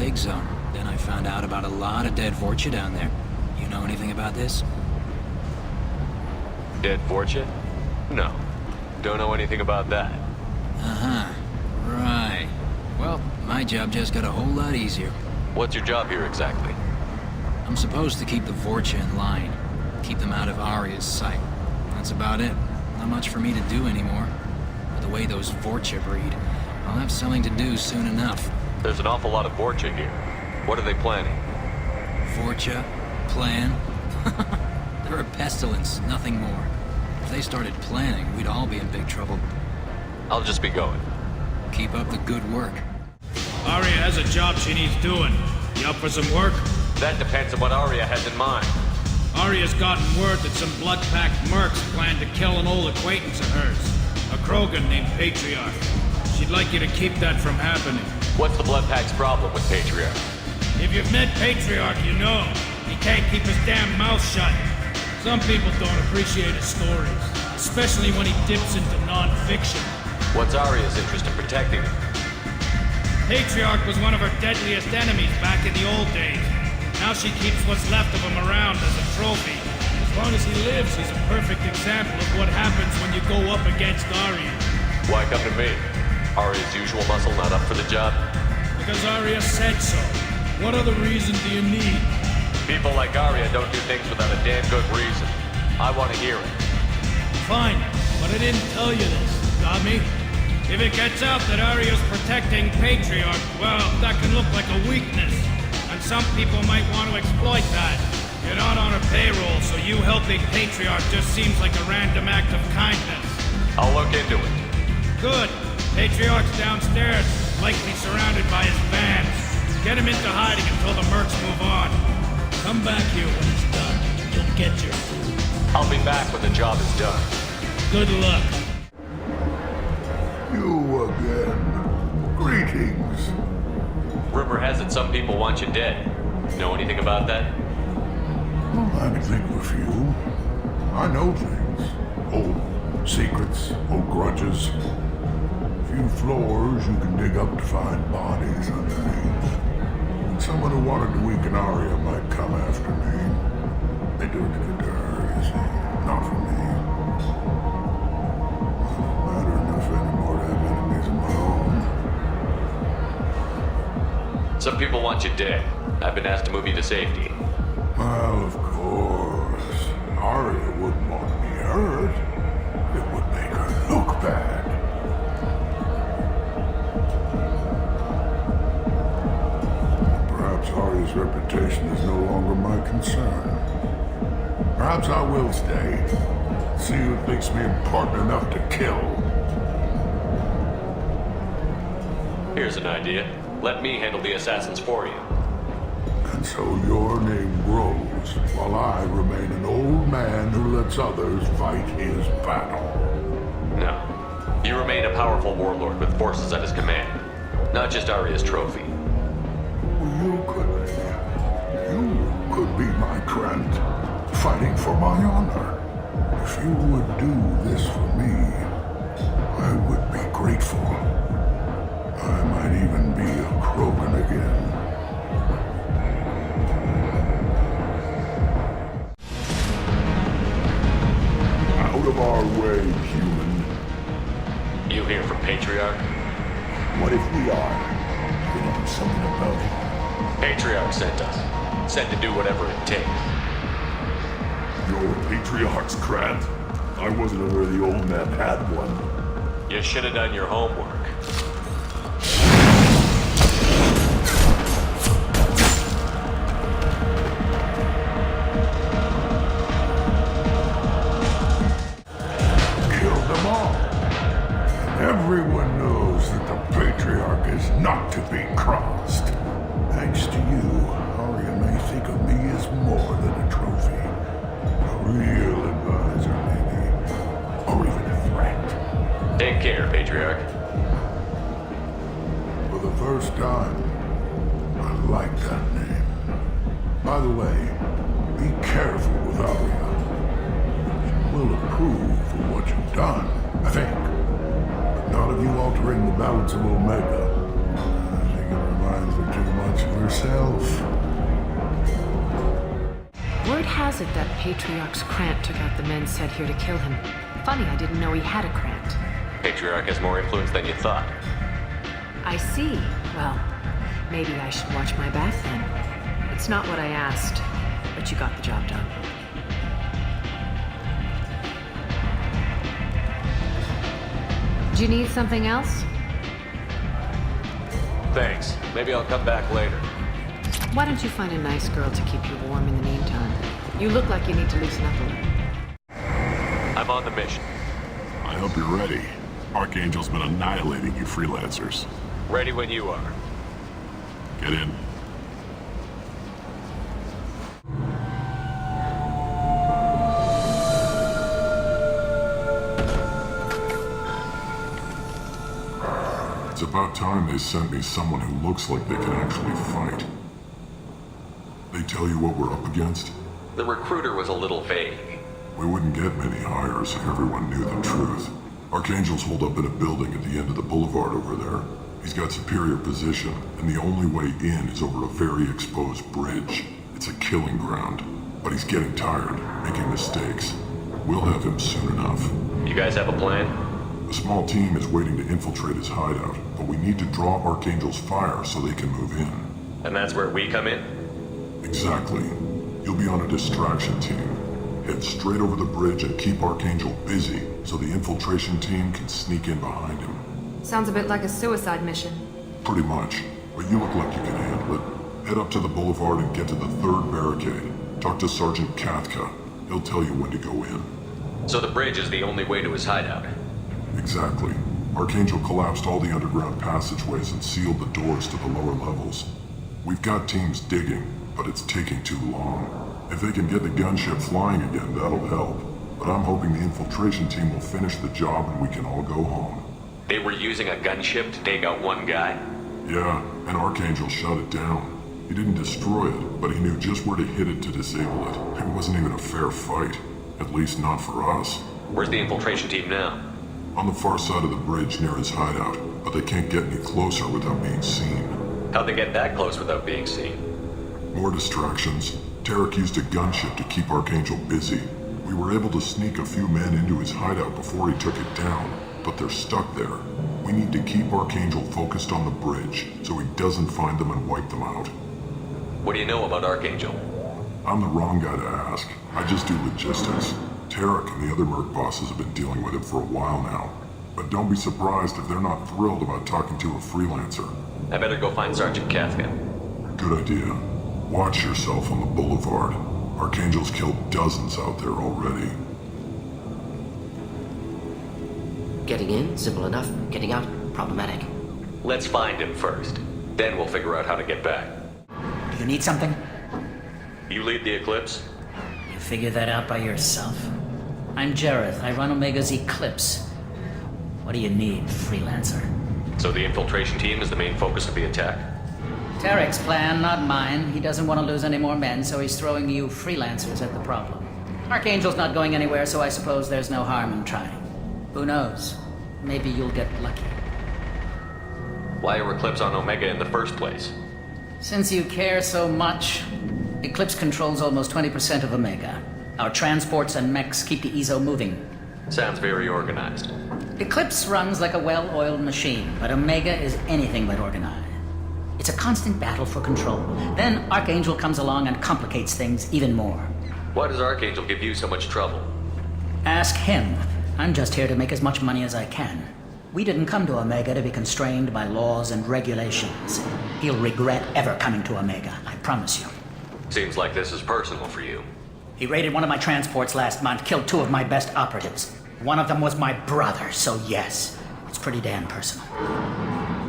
lake zone. Then I found out about a lot of dead Vorcha down there. You know anything about this? Dead Vorcha? No. Don't know anything about that. Uh-huh. Right. Well, my job just got a whole lot easier. What's your job here exactly? I'm supposed to keep the Vorcha in line. Keep them out of Arya's sight. That's about it. Not much for me to do anymore. With the way those Vorcha breed, I'll have something to do soon enough. There's an awful lot of Vorcha here. What are they planning? Vorcha? Plan? They're a pestilence, nothing more. If they started planning, we'd all be in big trouble. I'll just be going. Keep up the good work. Arya has a job she needs doing. You up for some work? That depends on what Arya has in mind. Arya's gotten word that some blood-packed mercs plan to kill an old acquaintance of hers. A Krogan named Patriarch. She'd like you to keep that from happening. What's the Bloodpack's problem with Patriarch? If you've met Patriarch, you know. He can't keep his damn mouth shut. Some people don't appreciate his stories, especially when he dips into non-fiction. What's Arya's interest in protecting him? Patriarch was one of her deadliest enemies back in the old days. Now she keeps what's left of him around as a trophy. As long as he lives, he's a perfect example of what happens when you go up against Arya. Why come to me? Arya's usual muscle not up for the job? Because Arya said so. What other reason do you need? People like Arya don't do things without a damn good reason. I want to hear it. Fine, but I didn't tell you this, got me? If it gets out that Arya's protecting Patriarch, well, that can look like a weakness. And some people might want to exploit that. You're not on her payroll, so you helping Patriarch just seems like a random act of kindness. I'll look into it. Good. Patriarch's downstairs, likely surrounded by his fans. Get him into hiding until the mercs move on. Come back here when it's done. You'll get your food. I'll be back when the job is done. Good luck. You again. Greetings. Rumor has it some people want you dead. Know anything about that? Well, I can think of a few. I know things. Old secrets, old grudges. Few floors you can dig up to find bodies underneath. And someone who wanted to weaken Arya might come after me. They do it to get to her, you see. Not for me. Doesn't matter enough anymore to have enemies of my own. Some people want you dead. I've been asked to move you to safety. Well, of course. Arya wouldn't want me hurt. It would make her look bad. Perhaps Arya's reputation is no longer my concern. Perhaps I will stay. See who thinks me important enough to kill. Here's an idea. Let me handle the assassins for you. And so your name grows, while I remain an old man who lets others fight his battle. No. You remain a powerful warlord with forces at his command. Not just Arya's trophy. You could be my friend, fighting for my honor. If you would do this for me, I would be grateful. I might even be a Krogan again. Out of our way, human. You here from Patriarch? What if we are? We know something about it. Patriarch sent us. Sent to do whatever it takes. Your Patriarch's Grant? I wasn't aware the old man had one. You should have done your homework. Killed them all. Everyone knows that the Patriarch is not to be crossed. Thanks to you, Arya may think of me as more than a trophy. A real advisor, maybe. Or even a threat. Take care, Patriarch. For the first time, I like that name. By the way, be careful with Arya. She will approve of what you've done, I think. But not of you altering the balance of Omega. I think it reminds her too much of her yourself. Word has it that Patriarch's Krant took out the men sent here to kill him. Funny, I didn't know he had a Krant. Patriarch has more influence than you thought. I see. Well, maybe I should watch my back then. It's not what I asked, but you got the job done. Do you need something else? Thanks. Maybe I'll come back later. Why don't you find a nice girl to keep you warm in the meantime? You look like you need to loosen up a little. I'm on the mission. I hope you're ready. Archangel's been annihilating you freelancers. Ready when you are. Get in. It's about time they sent me someone who looks like they can actually fight. They tell you what we're up against? The recruiter was a little vague. We wouldn't get many hires if everyone knew the truth. Archangel's holed up in a building at the end of the boulevard over there. He's got superior position, and the only way in is over a very exposed bridge. It's a killing ground. But he's getting tired, making mistakes. We'll have him soon enough. You guys have a plan? A small team is waiting to infiltrate his hideout, but we need to draw Archangel's fire so they can move in. And that's where we come in? Exactly. You'll be on a distraction team. Head straight over the bridge and keep Archangel busy so the infiltration team can sneak in behind him. Sounds a bit like a suicide mission. Pretty much, but you look like you can handle it. Head up to the boulevard and get to the third barricade. Talk to Sergeant Kathka. He'll tell you when to go in. So the bridge is the only way to his hideout? Exactly. Archangel collapsed all the underground passageways and sealed the doors to the lower levels. We've got teams digging, but it's taking too long. If they can get the gunship flying again, that'll help. But I'm hoping the infiltration team will finish the job and we can all go home. They were using a gunship to take out one guy? Yeah, and Archangel shut it down. He didn't destroy it, but he knew just where to hit it to disable it. It wasn't even a fair fight. At least not for us. Where's the infiltration team now? On the far side of the bridge near his hideout, but they can't get any closer without being seen. How'd they get that close without being seen? More distractions. Tarek used a gunship to keep Archangel busy. We were able to sneak a few men into his hideout before he took it down, but they're stuck there. We need to keep Archangel focused on the bridge so he doesn't find them and wipe them out. What do you know about Archangel? I'm the wrong guy to ask. I just do logistics. Tarek and the other merc bosses have been dealing with him for a while now. But don't be surprised if they're not thrilled about talking to a freelancer. I better go find Sergeant Kathka. Good idea. Watch yourself on the boulevard. Archangel's killed dozens out there already. Getting in, simple enough. Getting out, problematic. Let's find him first. Then we'll figure out how to get back. Do you need something? You lead the Eclipse? You figure that out by yourself. I'm Jareth. I run Omega's Eclipse. What do you need, freelancer? So the infiltration team is the main focus of the attack? Tarek's plan, not mine. He doesn't want to lose any more men, so he's throwing you freelancers at the problem. Archangel's not going anywhere, so I suppose there's no harm in trying. Who knows? Maybe you'll get lucky. Why are Eclipse on Omega in the first place? Since you care so much, Eclipse controls almost 20% of Omega. Our transports and mechs keep the EZO moving. Sounds very organized. Eclipse runs like a well-oiled machine, but Omega is anything but organized. It's a constant battle for control. Then Archangel comes along and complicates things even more. Why does Archangel give you so much trouble? Ask him. I'm just here to make as much money as I can. We didn't come to Omega to be constrained by laws and regulations. He'll regret ever coming to Omega, I promise you. Seems like this is personal for you. He raided one of my transports last month, killed 2 of my best operatives. One of them was my brother, so yes, it's pretty damn personal.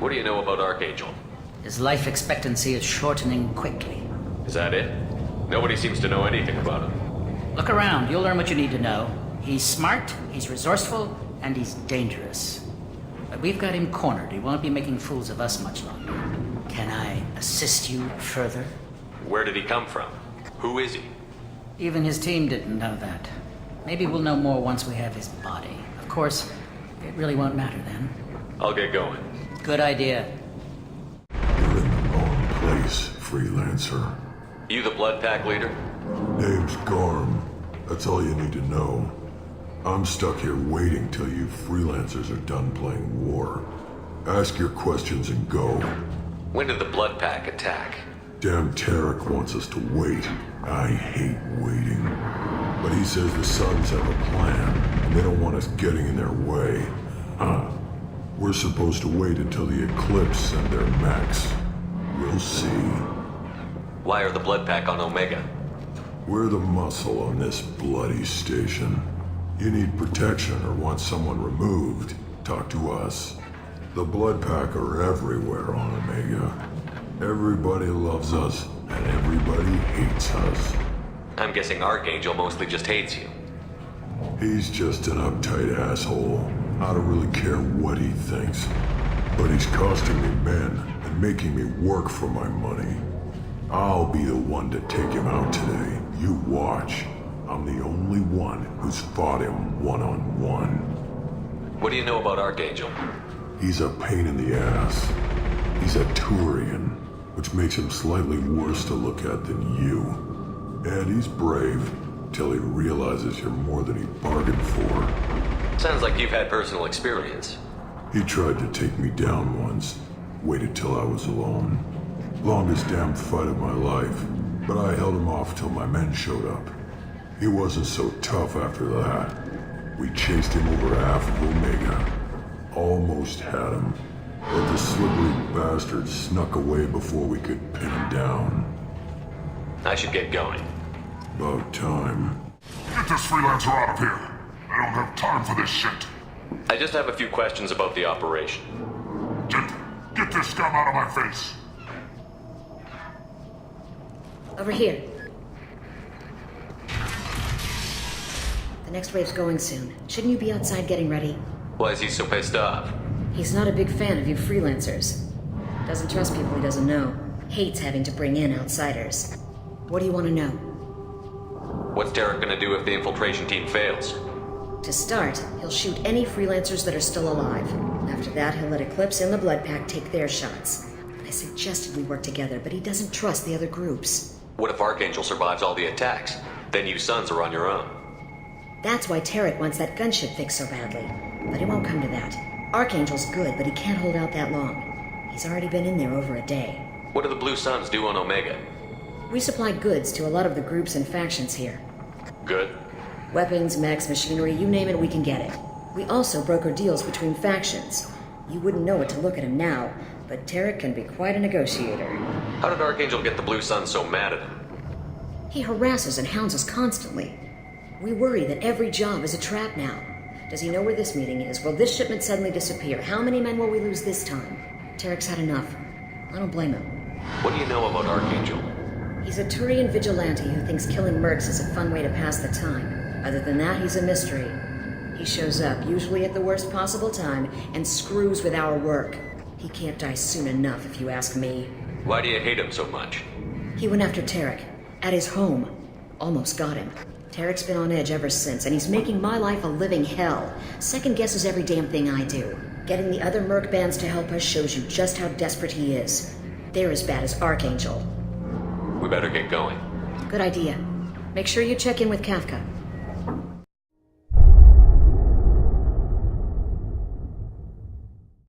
What do you know about Archangel? His life expectancy is shortening quickly. Is that it? Nobody seems to know anything about him. Look around, you'll learn what you need to know. He's smart, he's resourceful, and he's dangerous. But we've got him cornered. He won't be making fools of us much longer. Can I assist you further? Where did he come from? Who is he? Even his team didn't know that. Maybe we'll know more once we have his body. Of course, it really won't matter then. I'll get going. Good idea. You're in the wrong place, freelancer. You the Blood Pack leader? Name's Garm. That's all you need to know. I'm stuck here waiting till you freelancers are done playing war. Ask your questions and go. When did the Blood Pack attack? Damn Tarek wants us to wait. I hate waiting. But he says the Suns have a plan, and they don't want us getting in their way. We're supposed to wait until the Eclipse send their mechs. We'll see. Why are the Blood Pack on Omega? We're the muscle on this bloody station. You need protection or want someone removed, talk to us. The Blood Pack are everywhere on Omega. Everybody loves us, and everybody hates us. I'm guessing Archangel mostly just hates you. He's just an uptight asshole. I don't really care what he thinks. But he's costing me men and making me work for my money. I'll be the one to take him out today. You watch. I'm the only one who's fought him one-on-one. What do you know about Archangel? He's a pain in the ass. He's a Turian, which makes him slightly worse to look at than you. And he's brave, till he realizes you're more than he bargained for. Sounds like you've had personal experience. He tried to take me down once, waited till I was alone. Longest damn fight of my life, but I held him off till my men showed up. He wasn't so tough after that. We chased him over half of Omega. Almost had him, but the slippery bastard snuck away before we could pin him down. I should get going. About time. Get this freelancer out of here. I don't have time for this shit. I just have a few questions about the operation. Get this scum out of my face. Over here. The next wave's going soon. Shouldn't you be outside getting ready? Why is he so pissed off? He's not a big fan of you freelancers. Doesn't trust people he doesn't know. Hates having to bring in outsiders. What do you want to know? What's Tarek gonna do if the infiltration team fails? To start, he'll shoot any freelancers that are still alive. After that, he'll let Eclipse and the Blood Pack take their shots. I suggested we work together, but he doesn't trust the other groups. What if Archangel survives all the attacks? Then you Sons are on your own. That's why Tarek wants that gunship fixed so badly. But it won't come to that. Archangel's good, but he can't hold out that long. He's already been in there over a day. What do the Blue Suns do on Omega? We supply goods to a lot of the groups and factions here. Good. Weapons, mechs, machinery, you name it, we can get it. We also broker deals between factions. You wouldn't know it to look at him now, but Tarek can be quite a negotiator. How did Archangel get the Blue Suns so mad at him? He harasses and hounds us constantly. We worry that every job is a trap now. Does he know where this meeting is? Will this shipment suddenly disappear? How many men will we lose this time? Tarek's had enough. I don't blame him. What do you know about Archangel? He's a Turian vigilante who thinks killing mercs is a fun way to pass the time. Other than that, he's a mystery. He shows up, usually at the worst possible time, and screws with our work. He can't die soon enough, if you ask me. Why do you hate him so much? He went after Tarek. At his home. Almost got him. Tarek's been on edge ever since, and he's making my life a living hell. Second guesses every damn thing I do. Getting the other merc bands to help us shows you just how desperate he is. They're as bad as Archangel. We better get going. Good idea. Make sure you check in with Kafka.